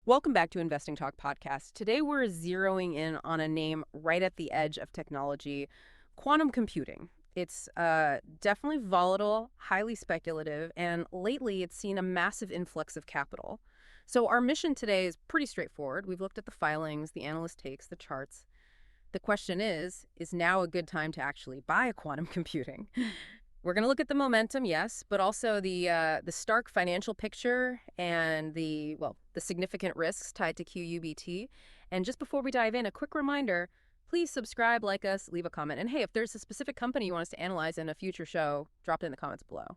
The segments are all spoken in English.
Welcome back to Investing Talk Podcast. Today we're zeroing in on a name right at the edge of technology, quantum computing. It's definitely volatile, highly speculative, and lately it's seen a massive influx of capital. So our mission today is pretty straightforward. We've looked at the filings, the analyst takes, the charts. The question is now a good time to actually buy quantum computing? We're going to look at the momentum, yes, but also the stark financial picture and the significant risks tied to QUBT. And just before we dive in, a quick reminder, please subscribe, like us, leave a comment. And hey, if there's a specific company you want us to analyze in a future show, drop it in the comments below.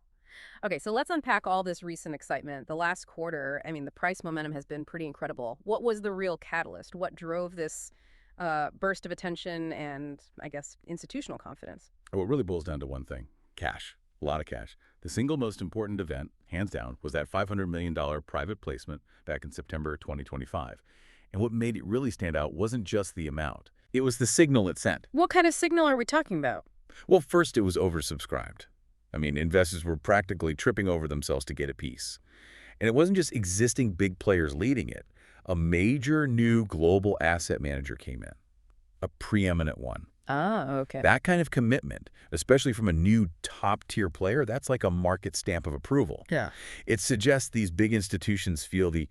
Okay, so let's unpack all this recent excitement. The last quarter, I mean, the price momentum has been pretty incredible. What was the real catalyst? What drove this burst of attention and, I guess, institutional confidence? Well, it really boils down to one thing. Cash. A lot of cash. The single most important event, hands down, was that $500 million private placement back in September 2025. And what made it really stand out wasn't just the amount. It was the signal it sent. What kind of signal are we talking about? Well, first, it was oversubscribed. I mean, investors were practically tripping over themselves to get a piece. And it wasn't just existing big players leading it. A major new global asset manager came in. A preeminent one. Ah, okay. That kind of commitment, especially from a new top-tier player, that's like a market stamp of approval. Yeah. It suggests these big institutions feel the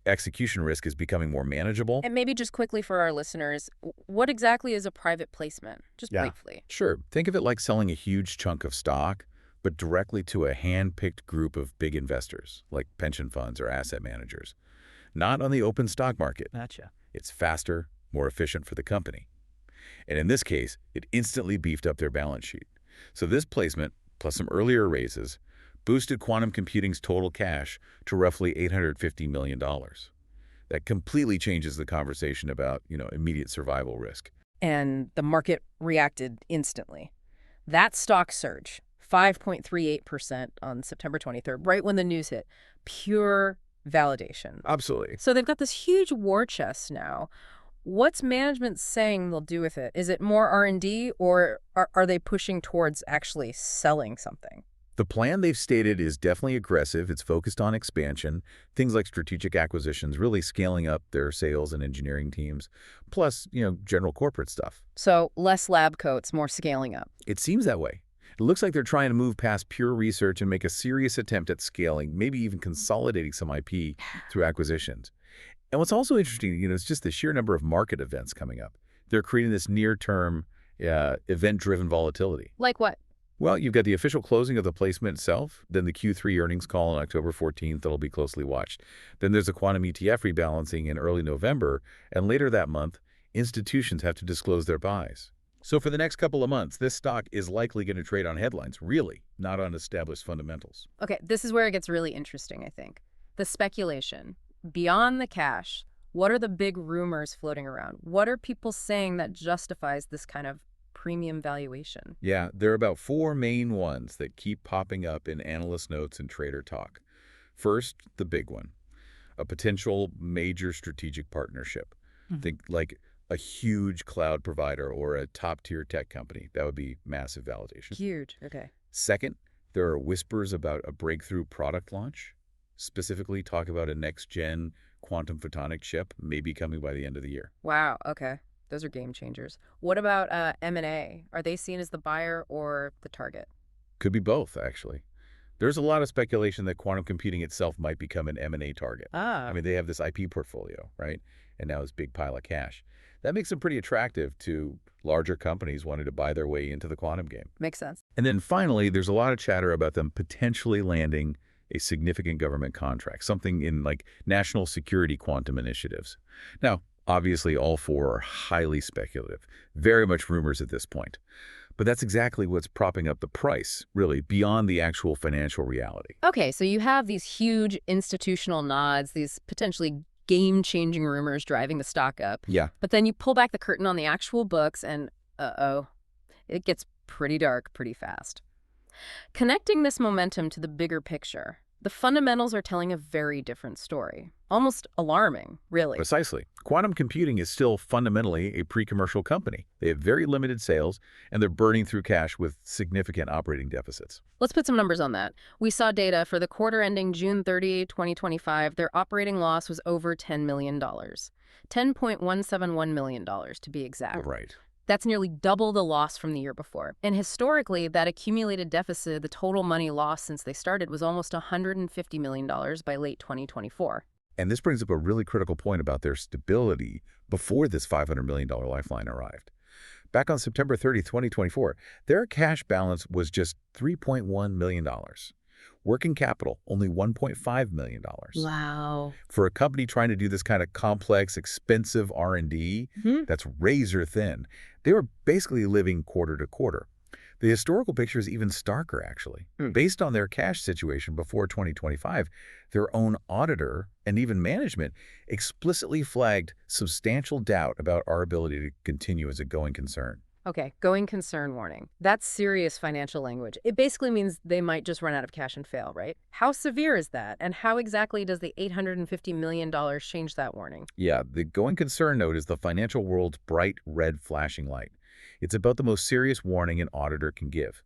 execution risk is becoming more manageable. And maybe just quickly for our listeners, what exactly is a private placement? Just briefly. Sure. Think of it like selling a huge chunk of stock, but directly to a hand-picked group of big investors, like pension funds or asset managers. Not on the open stock market. Gotcha. It's faster, more efficient for the company. And in this case, it instantly beefed up their balance sheet. So this placement, plus some earlier raises, boosted quantum computing's total cash to roughly $850 million. That completely changes the conversation about, immediate survival risk. And the market reacted instantly. That stock surge, 5.38% on September 23rd, right when the news hit. Pure validation. Absolutely. So they've got this huge war chest now. What's management saying they'll do with it? Is it more R&D, or are they pushing towards actually selling something? The plan they've stated is definitely aggressive. It's focused on expansion, things like strategic acquisitions, really scaling up their sales and engineering teams, plus, general corporate stuff. So less lab coats, more scaling up. It seems that way. It looks like they're trying to move past pure research and make a serious attempt at scaling, maybe even consolidating some IP through acquisitions. And what's also interesting, it's just the sheer number of market events coming up. They're creating this near-term, event-driven volatility. Like what? Well, you've got the official closing of the placement itself, then the Q3 earnings call on October 14th that'll be closely watched. Then there's a quantum ETF rebalancing in early November, and later that month, institutions have to disclose their buys. So for the next couple of months, this stock is likely going to trade on headlines, really, not on established fundamentals. Okay, this is where it gets really interesting, I think. The speculation. Beyond the cash, what are the big rumors floating around? What are people saying that justifies this kind of premium valuation? Yeah, there are about four main ones that keep popping up in analyst notes and trader talk. First, the big one, a potential major strategic partnership. Think like a huge cloud provider or a top-tier tech company. That would be massive validation. Huge, okay. Second, there are whispers about a breakthrough product launch. Specifically talk about a next-gen quantum photonic chip maybe coming by the end of the year. Wow, okay. Those are game changers. What about M&A? Are they seen as the buyer or the target? Could be both, actually. There's a lot of speculation that quantum computing itself might become an M&A target. Ah. I mean, they have this IP portfolio, right? And now this big pile of cash. That makes them pretty attractive to larger companies wanting to buy their way into the quantum game. Makes sense. And then finally, there's a lot of chatter about them potentially landing a significant government contract, something in like national security quantum initiatives. Now, obviously, all four are highly speculative, very much rumors at this point. But that's exactly what's propping up the price, really, beyond the actual financial reality. Okay, so you have these huge institutional nods, these potentially game-changing rumors driving the stock up. Yeah. But then you pull back the curtain on the actual books and, it gets pretty dark pretty fast. Connecting this momentum to the bigger picture, The fundamentals are telling a very different story. Almost alarming, really. Precisely. Quantum computing is still fundamentally a pre-commercial company. They have very limited sales, and they're burning through cash with significant operating deficits. Let's put some numbers on that. We saw data for the quarter ending June 30, 2025. Their operating loss was over $10 million. $10.171 million to be exact. Right. That's nearly double the loss from the year before. And historically, that accumulated deficit, the total money lost since they started, was almost $150 million by late 2024. And this brings up a really critical point about their stability before this $500 million lifeline arrived. Back on September 30, 2024, their cash balance was just $3.1 million. Working capital, only $1.5 million. Wow. For a company trying to do this kind of complex, expensive R&D, that's razor thin, they were basically living quarter to quarter. The historical picture is even starker, actually. Based on their cash situation before 2025, their own auditor and even management explicitly flagged substantial doubt about our ability to continue as a going concern. Okay, going concern warning. That's serious financial language. It basically means they might just run out of cash and fail, right? How severe is that? And how exactly does the $850 million change that warning? Yeah, the going concern note is the financial world's bright red flashing light. It's about the most serious warning an auditor can give.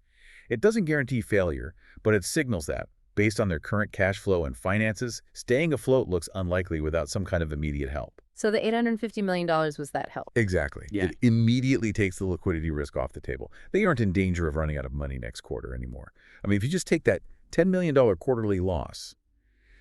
It doesn't guarantee failure, but it signals that, based on their current cash flow and finances, staying afloat looks unlikely without some kind of immediate help. So the $850 million was that help? Exactly. Yeah. It immediately takes the liquidity risk off the table. They aren't in danger of running out of money next quarter anymore. I mean, if you just take that $10 million quarterly loss,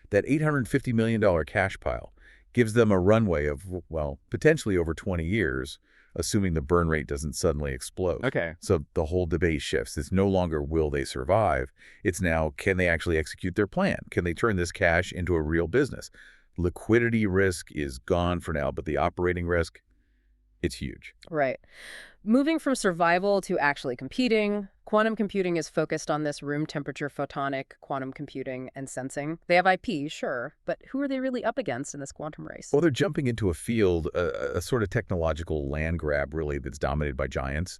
that $850 million cash pile gives them a runway of, well, potentially over 20 years, assuming the burn rate doesn't suddenly explode. Okay. So the whole debate shifts. It's no longer will they survive. It's now, can they actually execute their plan? Can they turn this cash into a real business? Liquidity risk is gone for now, but the operating risk, it's huge. Right. Moving from survival to actually competing, quantum computing is focused on this room temperature photonic quantum computing and sensing. They have IP, sure, but who are they really up against in this quantum race? Well, they're jumping into a field, a sort of technological land grab, really, that's dominated by giants.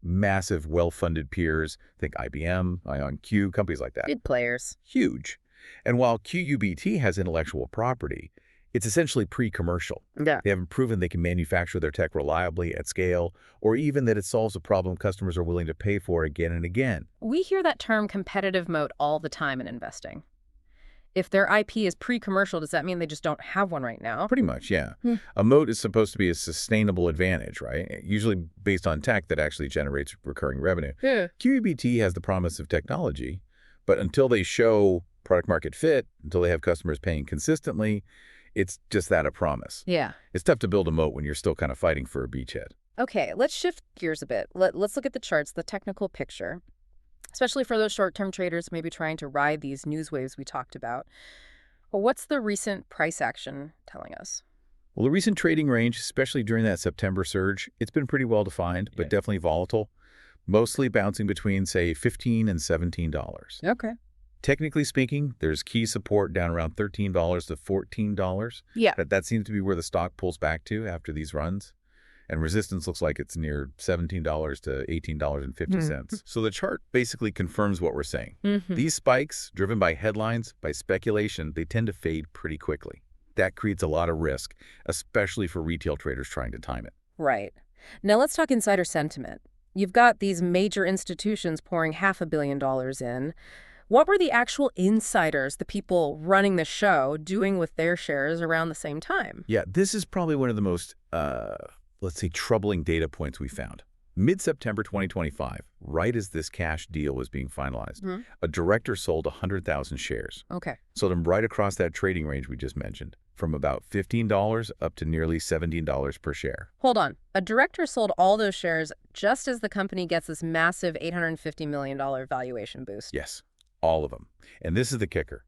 Massive, well-funded peers. Think IBM, IonQ, companies like that. Big players. Huge. And while QUBT has intellectual property, it's essentially pre-commercial. Yeah. They haven't proven they can manufacture their tech reliably at scale, or even that it solves a problem customers are willing to pay for again and again. We hear that term competitive moat all the time in investing. If their IP is pre-commercial, does that mean they just don't have one right now? Pretty much, yeah. A moat is supposed to be a sustainable advantage, right? Usually based on tech that actually generates recurring revenue. Yeah. QUBT has the promise of technology, but until they show product market fit, until they have customers paying consistently, it's just that, a promise. Yeah. It's tough to build a moat when you're still kind of fighting for a beachhead. Okay, let's shift gears a bit. Let's look at the charts, the technical picture, especially for those short-term traders maybe trying to ride these news waves we talked about. Well, what's the recent price action telling us? Well, the recent trading range, especially during that September surge, it's been pretty well defined, but definitely volatile, mostly bouncing between, say, $15 and $17. Okay. Technically speaking, there's key support down around $13 to $14. Yeah. That seems to be where the stock pulls back to after these runs. And resistance looks like it's near $17 to $18.50. So the chart basically confirms what we're saying. These spikes, driven by headlines, by speculation, they tend to fade pretty quickly. That creates a lot of risk, especially for retail traders trying to time it. Right. Now let's talk insider sentiment. You've got these major institutions pouring $500 million in. What were the actual insiders, the people running the show, doing with their shares around the same time? Yeah, this is probably one of the most, let's say, troubling data points we found. Mid-September 2025, right as this cash deal was being finalized, a director sold 100,000 shares. Okay. Sold them right across that trading range we just mentioned, from about $15 up to nearly $17 per share. Hold on. A director sold all those shares just as the company gets this massive $850 million valuation boost. Yes. All of them. And this is the kicker.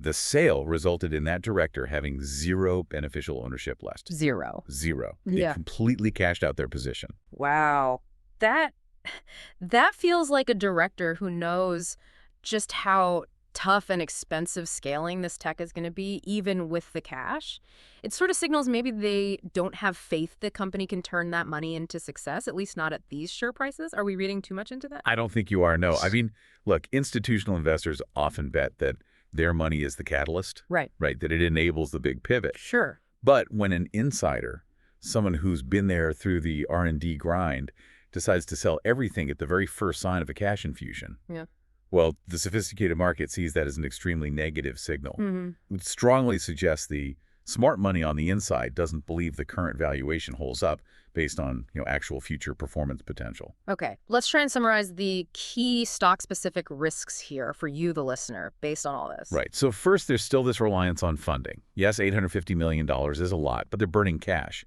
The sale resulted in that director having zero beneficial ownership left. Zero. Zero. They Yeah. completely cashed out their position. Wow. That feels like a director who knows just how tough and expensive scaling this tech is going to be, even with the cash. It sort of signals maybe they don't have faith the company can turn that money into success, at least not at these share prices. Are we reading too much into that? I don't think you are, no. I mean, look, institutional investors often bet that their money is the catalyst, Right. right? That it enables the big pivot. Sure. But when an insider, someone who's been there through the R&D grind, decides to sell everything at the very first sign of a cash infusion, Yeah. well, the sophisticated market sees that as an extremely negative signal. Mm-hmm. It would strongly suggest the smart money on the inside doesn't believe the current valuation holds up based on, actual future performance potential. Okay, let's try and summarize the key stock-specific risks here for you, the listener, based on all this. Right. So first, there's still this reliance on funding. Yes, $850 million is a lot, but they're burning cash.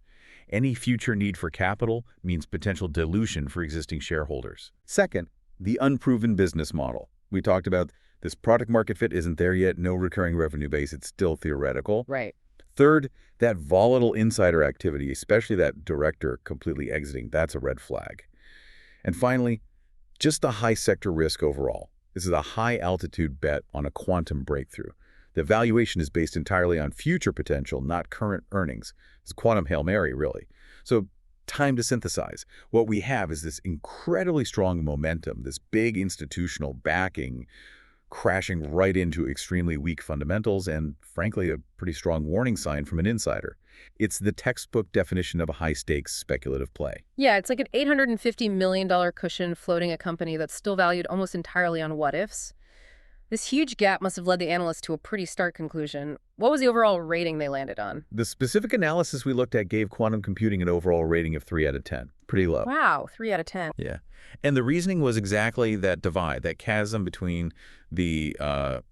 Any future need for capital means potential dilution for existing shareholders. Second, the unproven business model. We talked about this product market fit isn't there yet, no recurring revenue base, it's still theoretical. Right. Third, that volatile insider activity, especially that director completely exiting, that's a red flag. And finally, just the high sector risk overall. This is a high-altitude bet on a quantum breakthrough. The valuation is based entirely on future potential, not current earnings. It's a quantum Hail Mary, really. So time to synthesize. What we have is this incredibly strong momentum, this big institutional backing, crashing right into extremely weak fundamentals and, frankly, a pretty strong warning sign from an insider. It's the textbook definition of a high-stakes speculative play. Yeah, it's like an $850 million cushion floating a company that's still valued almost entirely on what-ifs. This huge gap must have led the analysts to a pretty stark conclusion. What was the overall rating they landed on? The specific analysis we looked at gave quantum computing an overall rating of 3 out of 10. Pretty low. Wow, 3 out of 10. Yeah. And the reasoning was exactly that divide, that chasm between the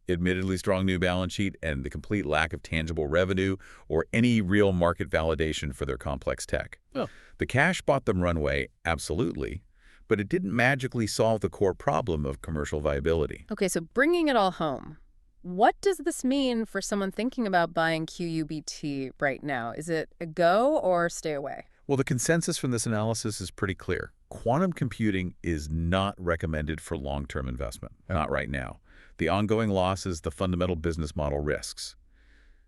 admittedly strong new balance sheet and the complete lack of tangible revenue or any real market validation for their complex tech. Oh. The cash bought them runway, absolutely, but it didn't magically solve the core problem of commercial viability. Okay, so bringing it all home, what does this mean for someone thinking about buying QUBT right now? Is it a go or stay away? Well, the consensus from this analysis is pretty clear. Quantum computing is not recommended for long-term investment, not right now. The ongoing losses, the fundamental business model risks,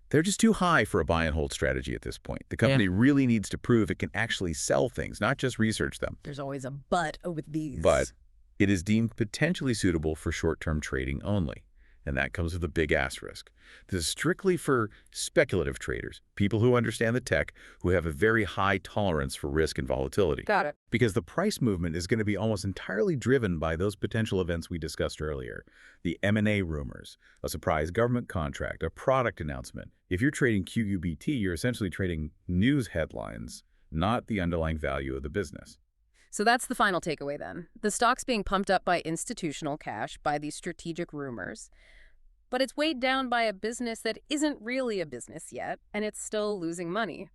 they're just too high for a buy-and-hold strategy at this point. The company really needs to prove it can actually sell things, not just research them. There's always a but with these. But it is deemed potentially suitable for short-term trading only. And that comes with a big asterisk. This is strictly for speculative traders, people who understand the tech, who have a very high tolerance for risk and volatility. Got it. Because the price movement is going to be almost entirely driven by those potential events we discussed earlier. The M&A rumors, a surprise government contract, a product announcement. If you're trading QUBT, you're essentially trading news headlines, not the underlying value of the business. So that's the final takeaway then. The stock's being pumped up by institutional cash, by these strategic rumors, but it's weighed down by a business that isn't really a business yet, and it's still losing money.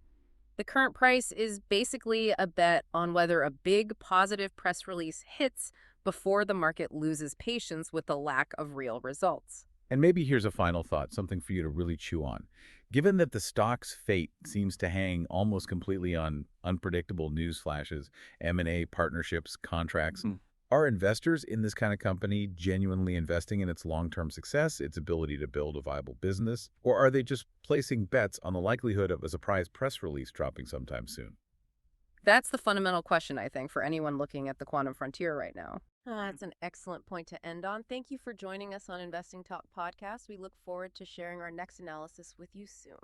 The current price is basically a bet on whether a big positive press release hits before the market loses patience with the lack of real results. And maybe here's a final thought, something for you to really chew on. Given that the stock's fate seems to hang almost completely on unpredictable news flashes, M&A partnerships, contracts, are investors in this kind of company genuinely investing in its long-term success, its ability to build a viable business, or are they just placing bets on the likelihood of a surprise press release dropping sometime soon? That's the fundamental question, I think, for anyone looking at the quantum frontier right now. That's an excellent point to end on. Thank you for joining us on Investing Talk Podcast. We look forward to sharing our next analysis with you soon.